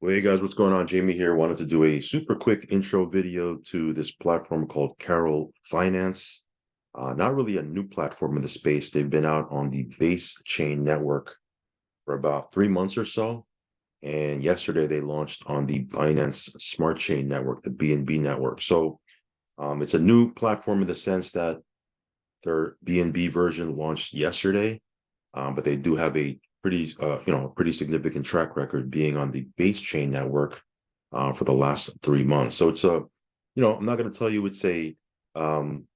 Well, hey guys, what's going on? Jamie here. Wanted to do a super quick intro video to this platform called Carol Finance. Not really a new platform in the space. They've been out on the Base Chain network for about 3 months or so. And yesterday they launched on the Binance Smart Chain network, the BNB network. So it's a new platform in the sense that their BNB version launched yesterday, but they do have a pretty significant track record being on the base chain network for the last 3 months. So it's I'm not going to tell you it's a um,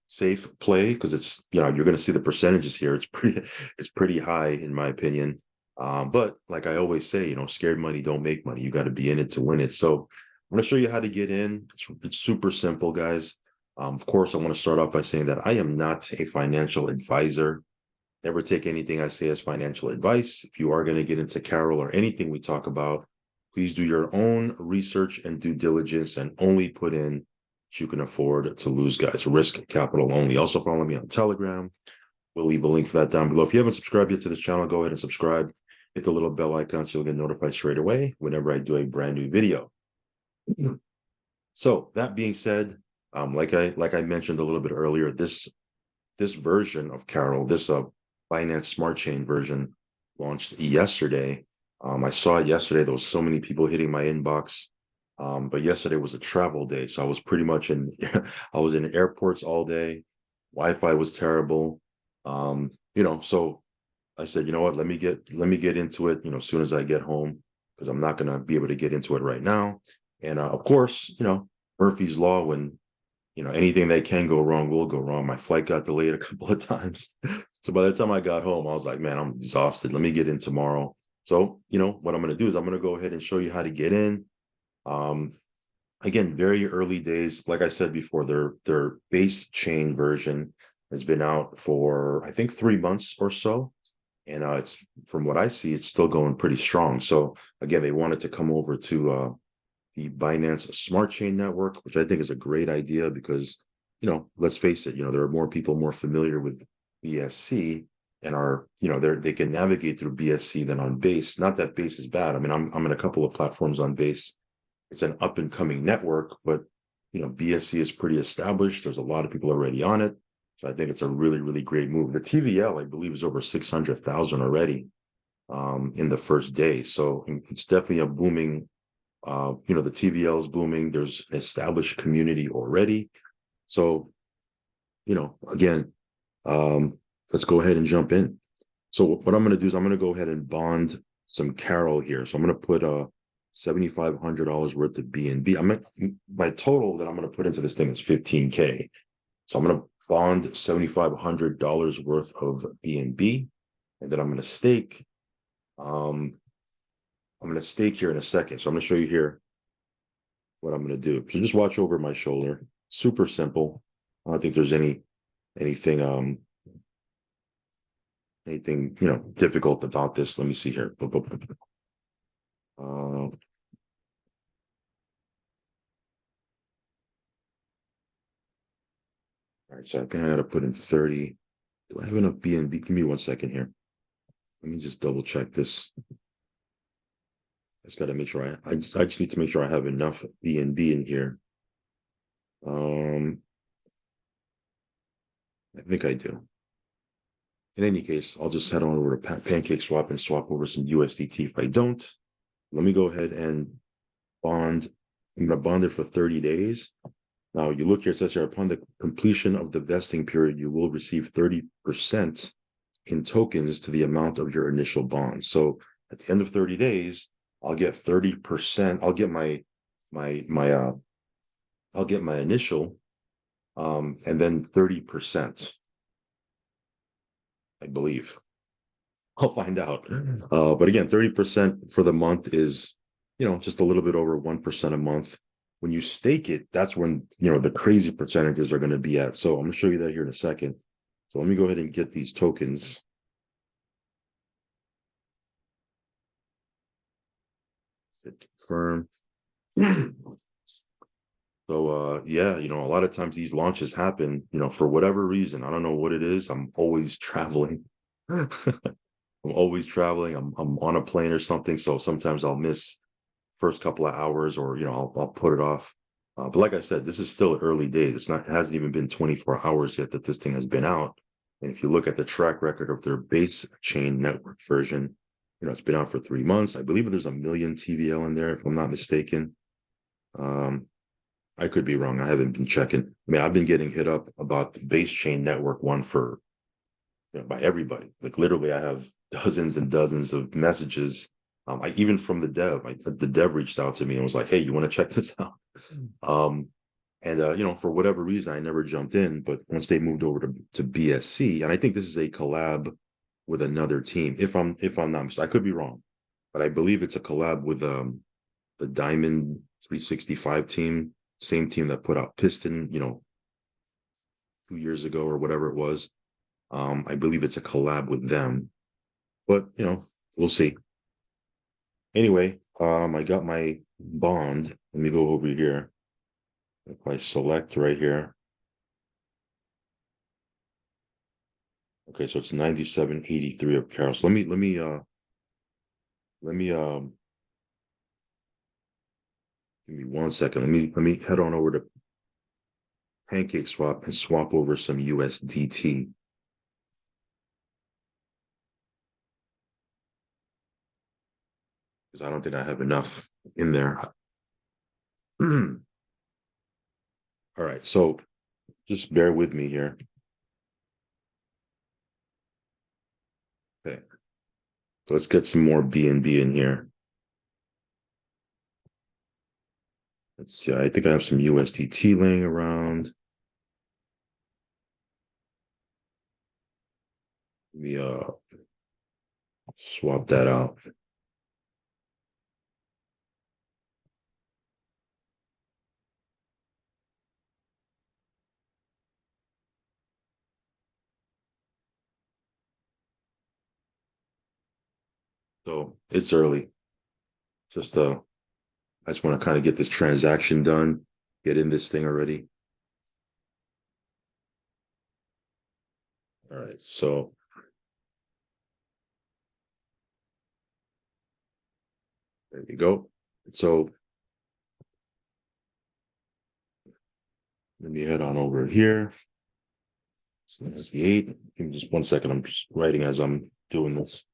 safe play because you're going to see the percentages here. It's pretty high in my opinion. But like I always say, scared money don't make money. You got to be in it to win it. So I'm going to show you how to get in. It's super simple, guys. Of course, I want to start off by saying that I am not a financial advisor. Never take anything I say as financial advice. If you are going to get into Carol or anything we talk about, please do your own research and due diligence and only put in what you can afford to lose, guys. Risk capital only. Also, follow me on Telegram. We'll leave a link for that down below. If you haven't subscribed yet to this channel, go ahead and subscribe. Hit the little bell icon so you'll get notified straight away whenever I do a brand new video. So that being said, like I mentioned a little bit earlier, this version of Carol, this Binance Smart Chain version launched yesterday. I saw it yesterday. There was so many people hitting my inbox. But yesterday was a travel day, so I was pretty much in I was in airports all day. Wi-Fi was terrible. So I said, you know what, let me get into it, as soon as I get home, because I'm not gonna be able to get into it right now. And of course, Murphy's Law, when anything that can go wrong will go wrong. My flight got delayed a couple of times. So by the time I got home, I was like, man, I'm exhausted. Let me get in tomorrow. So, what I'm going to do is I'm going to go ahead and show you how to get in. Um, Again, very early days. Like I said before, their base chain version has been out for, I think, 3 months or so. And it's from what I see, it's still going pretty strong. So again, they wanted to come over to the Binance Smart Chain network, which I think is a great idea because, let's face it, there are more people more familiar with BSC and they can navigate through BSC than on Base. Not that Base is bad. I mean, I'm in a couple of platforms on Base. It's an up and coming network, but BSC is pretty established. There's a lot of people already on it. So I think it's a really, really great move. The TVL, I believe, is over 600,000 already in the first day. So it's definitely a booming the TVL is booming. There's an established community already. So, again, let's go ahead and jump in. So what I'm going to do is I'm going to go ahead and bond some Carol here. So I'm going to put $7,500 worth of BNB. My total that I'm going to put into this thing is 15K. So I'm going to bond $7,500 worth of BNB, and then I'm going to stake. I'm going to stake here in a second. So I'm going to show you here what I'm going to do. So just watch over my shoulder. Super simple. I don't think there's anything difficult about this. Let me see here. All right, so I think I got to put in 30. Do I have enough BNB? Give me 1 second here. Let me just double check this. I just got to make sure I just need to make sure I have enough BNB in here. I think I do. In any case, I'll just head on over to Pancake Swap and swap over some USDT. If I don't, let me go ahead and bond. I'm going to bond it for 30 days. Now, you look here, it says here, upon the completion of the vesting period, you will receive 30% in tokens to the amount of your initial bond. So at the end of 30 days, I'll get 30%. I'll get I'll get my initial, and then 30%, I believe. I'll find out. But again, 30% for the month is, just a little bit over 1% a month. When you stake it, that's when, the crazy percentages are going to be at. So I'm going to show you that here in a second. So let me go ahead and get these tokens. Hit confirm. So yeah, a lot of times these launches happen, for whatever reason. I don't know what it is. I'm always traveling. I'm always traveling. I'm on a plane or something. So sometimes I'll miss first couple of hours, or I'll put it off. But like I said, this is still early days. It hasn't even been 24 hours yet that this thing has been out. And if you look at the track record of their base chain network version, it's been out for 3 months. I believe there's a million TVL in there, if I'm not mistaken. I could be wrong. I haven't been checking. I mean, I've been getting hit up about the base chain network one for by everybody. Like literally, I have dozens and dozens of messages. Even from the dev, the dev reached out to me and was like, "Hey, you want to check this out?" And for whatever reason, I never jumped in. But once they moved over to BSC, and I think this is a collab with another team. If I'm not mistaken, I could be wrong, but I believe it's a collab with the Diamond 365 team, same team that put out Piston, 2 years ago or whatever it was. I believe it's a collab with them, but we'll see. Anyway, I got my bond. Let me go over here. If I select right here. Okay, so it's 97.83 of Carol. So let me give me 1 second. Let me head on over to Pancake Swap and swap over some USDT. Because I don't think I have enough in there. All right, so just bear with me here. Okay, so let's get some more BNB in here. Let's see, I think I have some USDT laying around. Let me swap that out. So it's early. Just I just want to kind of get this transaction done, get in this thing already. All right, so there you go. So let me head on over here. So that's the 8. Give me just 1 second. I'm just writing as I'm doing this.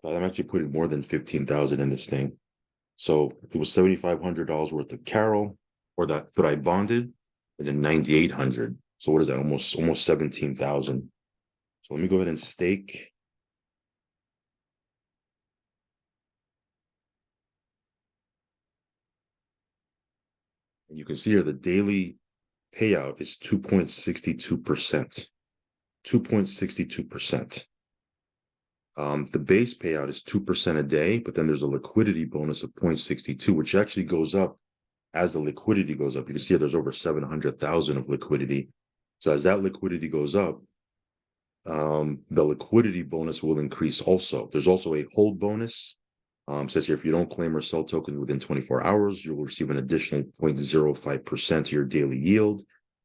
I'm actually putting more than 15,000 in this thing. So it was $7,500 worth of Carol, or that I bonded, and then 9,800. So what is that? Almost 17,000. So let me go ahead and stake. And you can see here the daily payout is 2.62%. 2.62%. The base payout is 2% a day, but then there's a liquidity bonus of 0.62, which actually goes up as the liquidity goes up. You can see there's over 700,000 of liquidity. So as that liquidity goes up, the liquidity bonus will increase also. There's also a hold bonus. Says here, if you don't claim or sell tokens within 24 hours, you'll receive an additional 0.05% to your daily yield.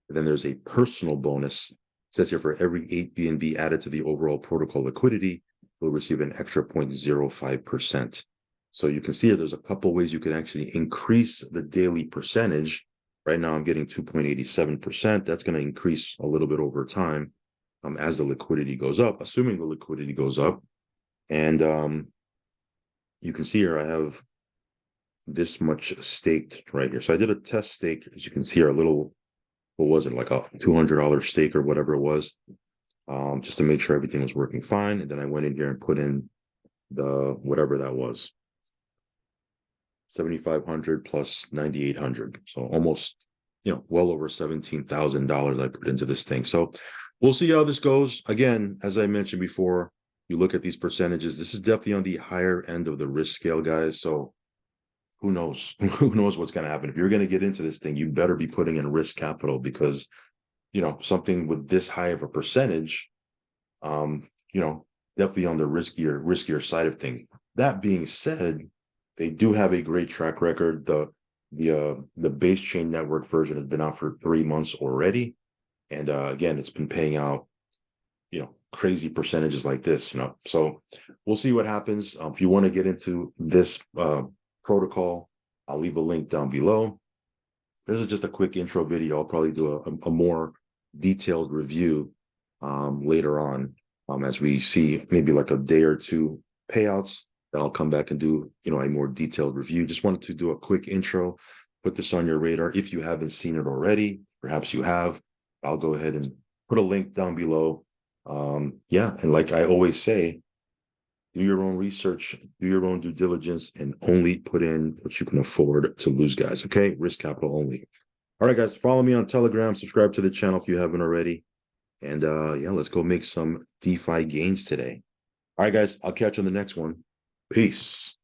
And then there's a personal bonus. Says here, for every 8 BNB added to the overall protocol liquidity, you'll receive an extra 0.05%. So you can see here, there's a couple ways you can actually increase the daily percentage. Right now, I'm getting 2.87%. That's going to increase a little bit over time as the liquidity goes up, assuming the liquidity goes up. And you can see here, I have this much staked right here. So I did a test stake, as you can see here, a little, what was it, like a $200 stake or whatever it was, just to make sure everything was working fine. And then I went in here and put in the whatever that was, 7,500 plus 9,800. So almost, well over $17,000 I put into this thing. So we'll see how this goes. Again, as I mentioned before, you look at these percentages, this is definitely on the higher end of the risk scale, guys. So who knows? Who knows what's going to happen? If you're going to get into this thing, you better be putting in risk capital, because, something with this high of a percentage, definitely on the riskier side of things. That being said, they do have a great track record. The base chain network version has been out for 3 months already. And again, it's been paying out, crazy percentages like this, you know. So we'll see what happens. If you want to get into this protocol, I'll leave a link down below. This is just a quick intro video. I'll probably do a more detailed review later on, as we see maybe like a day or two payouts. Then I'll come back and do, you know, a more detailed review. Just wanted to do a quick intro, put this on your radar. If you haven't seen it already, perhaps you have, I'll go ahead and put a link down below. Yeah, and like I always say, do your own research, do your own due diligence, and only put in what you can afford to lose, guys. Okay, risk capital only. All right, guys, follow me on Telegram, subscribe to the channel if you haven't already. And yeah, let's go make some DeFi gains today. All right, guys, I'll catch you on the next one. Peace.